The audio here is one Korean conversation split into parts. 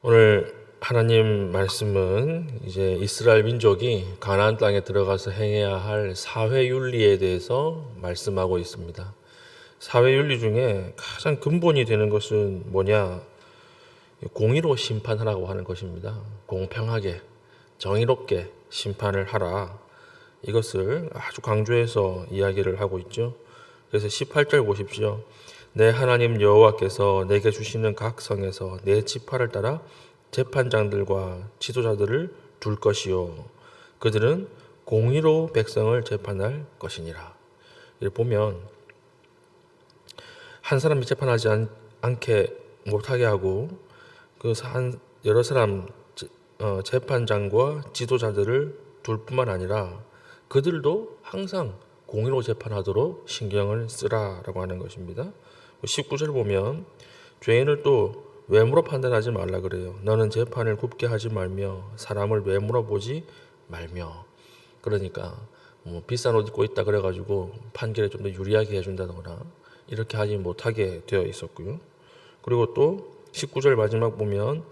오늘 하나님 말씀은 이제 이스라엘 민족이 가나안 땅에 들어가서 행해야 할 사회 윤리에 대해서 말씀하고 있습니다. 사회 윤리 중에 가장 근본이 되는 것은 뭐냐? 공의로 심판하라고 하는 것입니다. 공평하게, 정의롭게 심판을 하라. 이것을 아주 강조해서 이야기를 하고 있죠. 그래서 18절 보십시오. 내 하나님 여호와께서 내게 주시는 각 성에서 내 지파를 따라 재판장들과 지도자들을 둘 것이요 그들은 공의로 백성을 재판할 것이니라. 이를 보면 한 사람이 재판하지 않게 못하게 하고 여러 사람 재판장과 지도자들을 둘 뿐만 아니라 그들도 항상 공의로 재판하도록 신경을 쓰라라고 하는 것입니다. 19절 보면 죄인을 또 외모로 판단하지 말라 그래요. 너는 재판을 굽게 하지 말며 사람을 외모로 보지 말며. 그러니까 뭐 비싼 옷 입고 있다 그래가지고 판결에 좀 더 유리하게 해준다거나 이렇게 하지 못하게 되어 있었고요. 그리고 또 19절 마지막 보면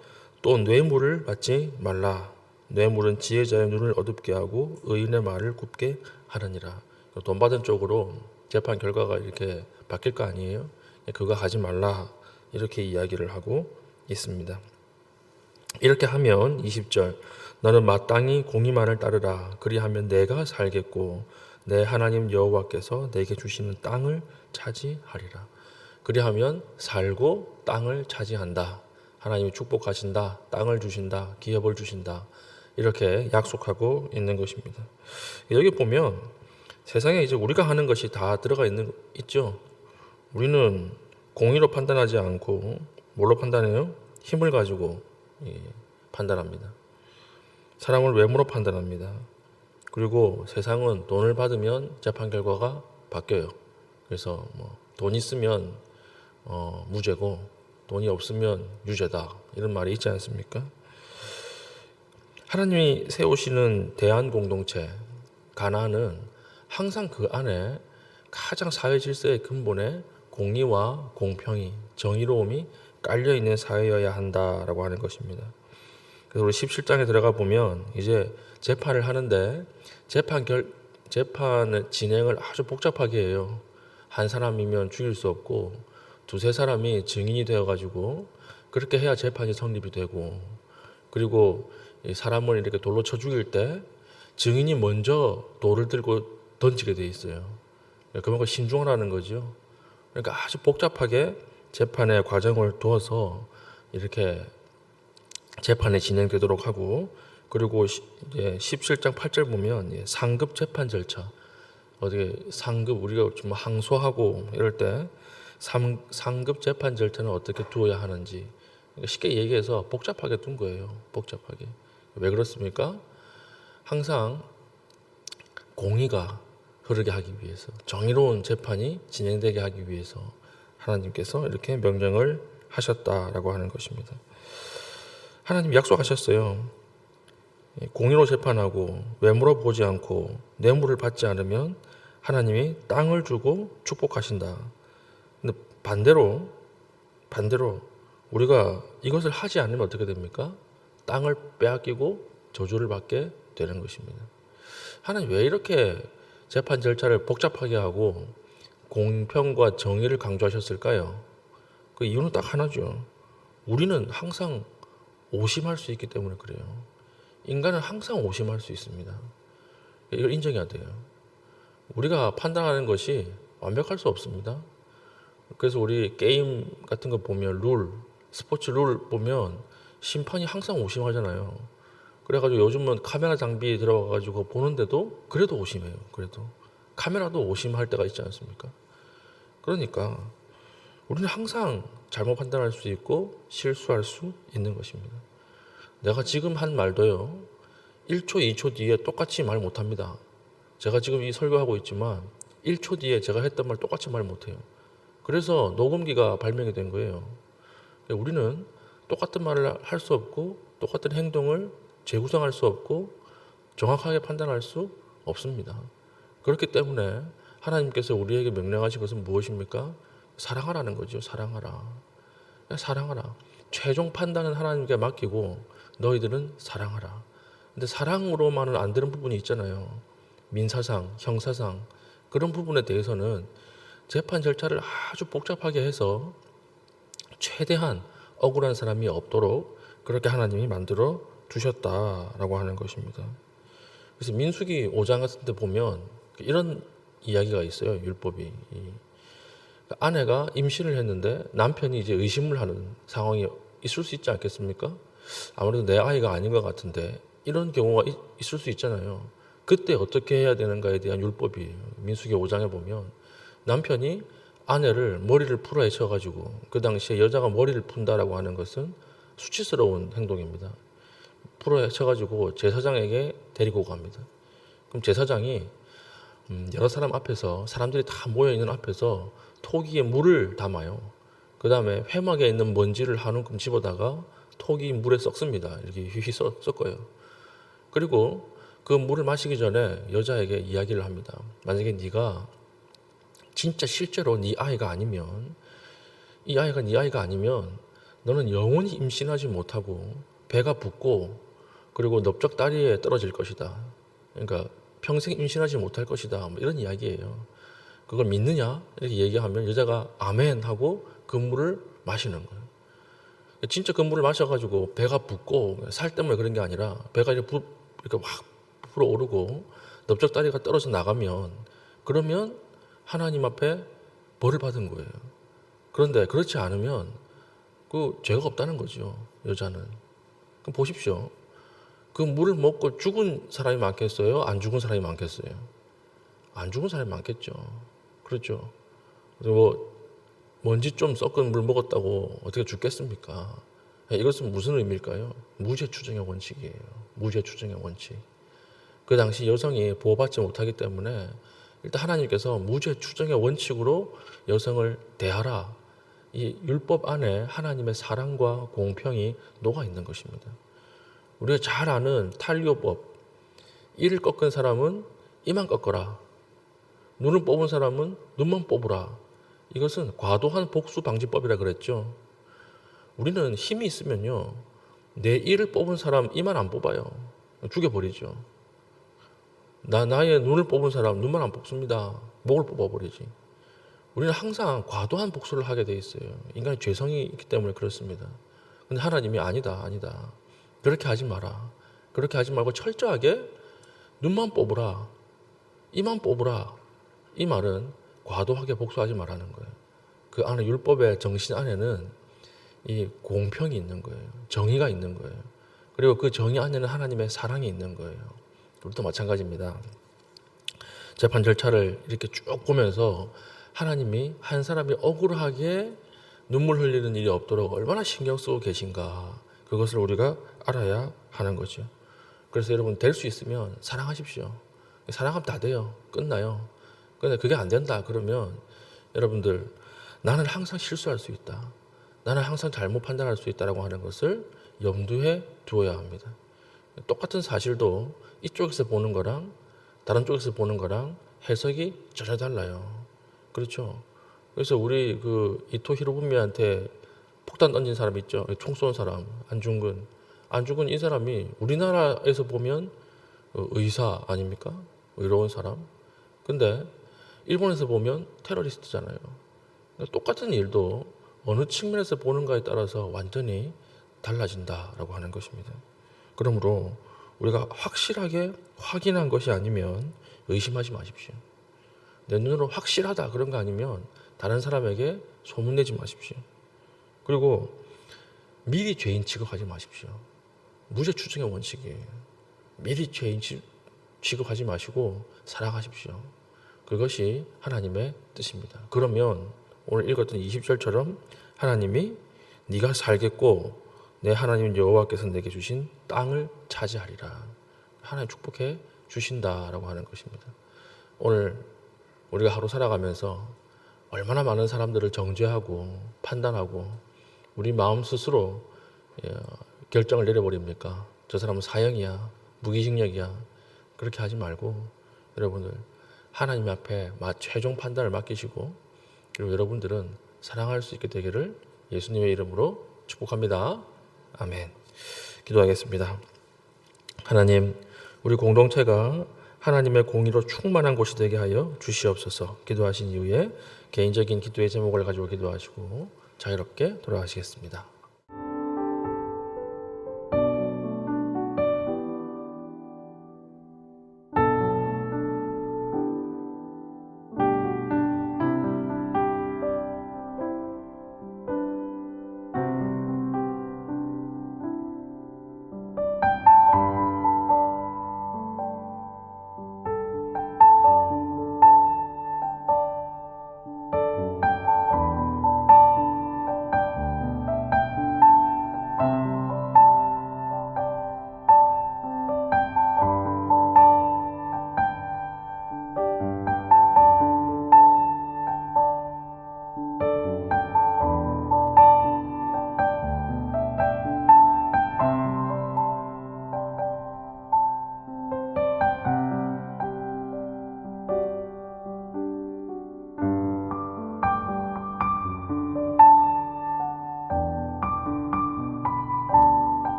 또 뇌물을 받지 말라. 뇌물은 지혜자의 눈을 어둡게 하고 의인의 말을 굽게 하느니라. 돈 받은 쪽으로 재판 결과가 이렇게 바뀔 거 아니에요? 그거 하지 말라 이렇게 이야기를 하고 있습니다. 이렇게 하면 20절 너는 마땅히 공의만을 따르라. 그리하면 내가 살겠고 내 하나님 여호와께서 내게 주시는 땅을 차지하리라. 그리하면 살고 땅을 차지한다. 하나님이 축복하신다. 땅을 주신다. 기업을 주신다. 이렇게 약속하고 있는 것입니다. 여기 보면 세상에 이제 우리가 하는 것이 다 들어가 있죠. 우리는 공의로 판단하지 않고 뭘로 판단해요? 힘을 가지고 판단합니다. 사람을 외모로 판단합니다. 그리고 세상은 돈을 받으면 재판 결과가 바뀌어요. 그래서 돈 있으면 무죄고 돈이 없으면 유죄다 이런 말이 있지 않습니까? 하나님이 세우시는 대한 공동체 가나안은 항상 그 안에 가장 사회 질서의 근본에 공의와 공평이 정의로움이 깔려 있는 사회여야 한다라고 하는 것입니다. 그래서 우리 17장에 들어가 보면 이제 재판을 하는데 재판을 진행을 아주 복잡하게 해요. 한 사람이면 죽일 수 없고 두세 사람이 증인이 되어가지고 그렇게 해야 재판이 성립이 되고 그리고 사람을 이렇게 돌로 쳐 죽일 때 증인이 먼저 돌을 들고 던지게 돼 있어요. 그만큼 신중하라는 거죠. 그러니까 아주 복잡하게 재판의 과정을 두어서 이렇게 재판이 진행되도록 하고 그리고 이제 17장 8절 보면 상급 재판 절차 어떻게 상급 우리가 좀 항소하고 이럴 때 상급 재판 절차는 어떻게 두어야 하는지 쉽게 얘기해서 복잡하게 둔 거예요. 복잡하게. 왜 그렇습니까? 항상 공의가 흐르게 하기 위해서 정의로운 재판이 진행되게 하기 위해서 하나님께서 이렇게 명령을 하셨다라고 하는 것입니다. 하나님 약속하셨어요. 공의로 재판하고 외모로 보지 않고 뇌물을 받지 않으면 하나님이 땅을 주고 축복하신다. 근데 반대로 우리가 이것을 하지 않으면 어떻게 됩니까? 땅을 빼앗기고 저주를 받게 되는 것입니다. 하나님 왜 이렇게 재판 절차를 복잡하게 하고 공평과 정의를 강조하셨을까요? 그 이유는 딱 하나죠. 우리는 항상 오심할 수 있기 때문에 그래요. 인간은 항상 오심할 수 있습니다. 이걸 인정해야 돼요. 우리가 판단하는 것이 완벽할 수 없습니다. 그래서 우리 게임 같은 거 보면 스포츠 룰 보면 심판이 항상 오심하잖아요. 그래가지고 요즘은 카메라 장비 들어가가지고 보는데도 그래도 오심해요. 그래도 카메라도 오심할 때가 있지 않습니까? 그러니까 우리는 항상 잘못 판단할 수 있고 실수할 수 있는 것입니다. 내가 지금 한 말도요 1초 2초 뒤에 똑같이 말 못합니다. 제가 지금 이 설교하고 있지만 1초 뒤에 제가 했던 말 똑같이 말 못해요. 그래서 녹음기가 발명이 된 거예요. 우리는 똑같은 말을 할 수 없고 똑같은 행동을 재구성할 수 없고 정확하게 판단할 수 없습니다. 그렇기 때문에 하나님께서 우리에게 명령하신 것은 무엇입니까? 사랑하라는 거죠. 사랑하라. 사랑하라. 최종 판단은 하나님께 맡기고 너희들은 사랑하라. 근데 사랑으로만은 안 되는 부분이 있잖아요. 민사상, 형사상 그런 부분에 대해서는 재판 절차를 아주 복잡하게 해서 최대한 억울한 사람이 없도록 그렇게 하나님이 만들어 두셨다라고 하는 것입니다. 그래서 민수기 5장 같은 데 보면 이런 이야기가 있어요. 율법이. 아내가 임신을 했는데 남편이 이제 의심을 하는 상황이 있을 수 있지 않겠습니까? 아무래도 내 아이가 아닌 것 같은데 이런 경우가 있을 수 있잖아요. 그때 어떻게 해야 되는가에 대한 율법이에요. 민수기 5장에 보면 남편이 아내를 머리를 풀어 헤쳐가지고 그 당시에 여자가 머리를 푼다라고 하는 것은 수치스러운 행동입니다. 풀어 헤쳐가지고 제사장에게 데리고 갑니다. 그럼 제사장이 여러 사람 앞에서 사람들이 다 모여있는 앞에서 토기에 물을 담아요. 그 다음에 회막에 있는 먼지를 한 움큼 집어다가 토기 물에 섞습니다. 이렇게 휘휘 섞어요. 그리고 그 물을 마시기 전에 여자에게 이야기를 합니다. 만약에 네가 진짜 실제로 네 아이가 아니면 이 아이가 네 아이가 아니면 너는 영원히 임신하지 못하고 배가 붓고 그리고 넓적다리에 떨어질 것이다. 그러니까 평생 임신하지 못할 것이다. 뭐 이런 이야기예요. 그걸 믿느냐? 이렇게 얘기하면 여자가 아멘 하고 그 물을 마시는 거예요. 진짜 그 물을 마셔가지고 배가 붓고 살 때문에 그런 게 아니라 배가 이렇게 확 불어오르고 넓적다리가 떨어져 나가면 그러면 하나님 앞에 벌을 받은 거예요. 그런데 그렇지 않으면 그 죄가 없다는 거죠. 여자는. 그럼 보십시오. 그 물을 먹고 죽은 사람이 많겠어요? 안 죽은 사람이 많겠어요? 안 죽은 사람이 많겠죠. 그렇죠. 그리고 먼지 좀 섞은 물 먹었다고 어떻게 죽겠습니까? 이것은 무슨 의미일까요? 무죄 추정의 원칙이에요. 무죄 추정의 원칙. 그 당시 여성이 보호받지 못하기 때문에 일단 하나님께서 무죄 추정의 원칙으로 여성을 대하라. 이 율법 안에 하나님의 사랑과 공평이 녹아 있는 것입니다. 우리가 잘 아는 탈리오법. 이를 꺾은 사람은 이만 꺾어라. 눈을 뽑은 사람은 눈만 뽑으라. 이것은 과도한 복수 방지법이라 그랬죠. 우리는 힘이 있으면요. 내 이를 뽑은 사람 이만 안 뽑아요. 죽여버리죠. 나의 눈을 뽑은 사람 눈만 안 뽑습니다. 목을 뽑아버리지. 우리는 항상 과도한 복수를 하게 돼 있어요. 인간의 죄성이 있기 때문에 그렇습니다. 근데 하나님이 아니다. 그렇게 하지 마라. 그렇게 하지 말고 철저하게 눈만 뽑으라. 이만 뽑으라. 이 말은 과도하게 복수하지 말라는 거예요. 그 안에 율법의 정신 안에는 이 공평이 있는 거예요. 정의가 있는 거예요. 그리고 그 정의 안에는 하나님의 사랑이 있는 거예요. 우리도 마찬가지입니다. 재판 절차를 이렇게 쭉 보면서 하나님이 한 사람이 억울하게 눈물 흘리는 일이 없도록 얼마나 신경 쓰고 계신가 그것을 우리가 알아야 하는 거죠. 그래서 여러분 될 수 있으면 사랑하십시오. 사랑하면 다 돼요. 끝나요. 근데 그게 안 된다 그러면 여러분들 나는 항상 실수할 수 있다. 나는 항상 잘못 판단할 수 있다라고 하는 것을 염두에 두어야 합니다. 똑같은 사실도 이쪽에서 보는 거랑 다른 쪽에서 보는 거랑 해석이 전혀 달라요. 그렇죠. 그래서 우리 그 이토 히로부미한테 폭탄 던진 사람 있죠. 총 쏜 사람 안중근 이 사람이 우리나라에서 보면 의사 아닙니까? 의로운 사람. 근데 일본에서 보면 테러리스트잖아요. 똑같은 일도 어느 측면에서 보는가에 따라서 완전히 달라진다라고 하는 것입니다. 그러므로 우리가 확실하게 확인한 것이 아니면 의심하지 마십시오. 내 눈으로 확실하다 그런 거 아니면 다른 사람에게 소문내지 마십시오. 그리고 미리 죄인 취급하지 마십시오. 무죄 추정의 원칙이에요. 미리 죄인 취급하지 마시고 사랑하십시오. 그것이 하나님의 뜻입니다. 그러면 오늘 읽었던 20절처럼 하나님이 네가 살겠고 내 하나님 여호와께서 내게 주신 땅을 차지하리라. 하나님 축복해 주신다라고 하는 것입니다. 오늘 우리가 하루 살아가면서 얼마나 많은 사람들을 정죄하고 판단하고 우리 마음 스스로 결정을 내려버립니까? 저 사람은 사형이야, 무기징역이야. 그렇게 하지 말고 여러분들 하나님 앞에 최종 판단을 맡기시고 그리고 여러분들은 사랑할 수 있게 되기를 예수님의 이름으로 축복합니다. 아멘. 기도하겠습니다. 하나님, 우리 공동체가 하나님의 공의로 충만한 곳이 되게 하여 주시옵소서. 기도하신 이후에 개인적인 기도의 제목을 가지고 기도하시고 자유롭게 돌아가시겠습니다.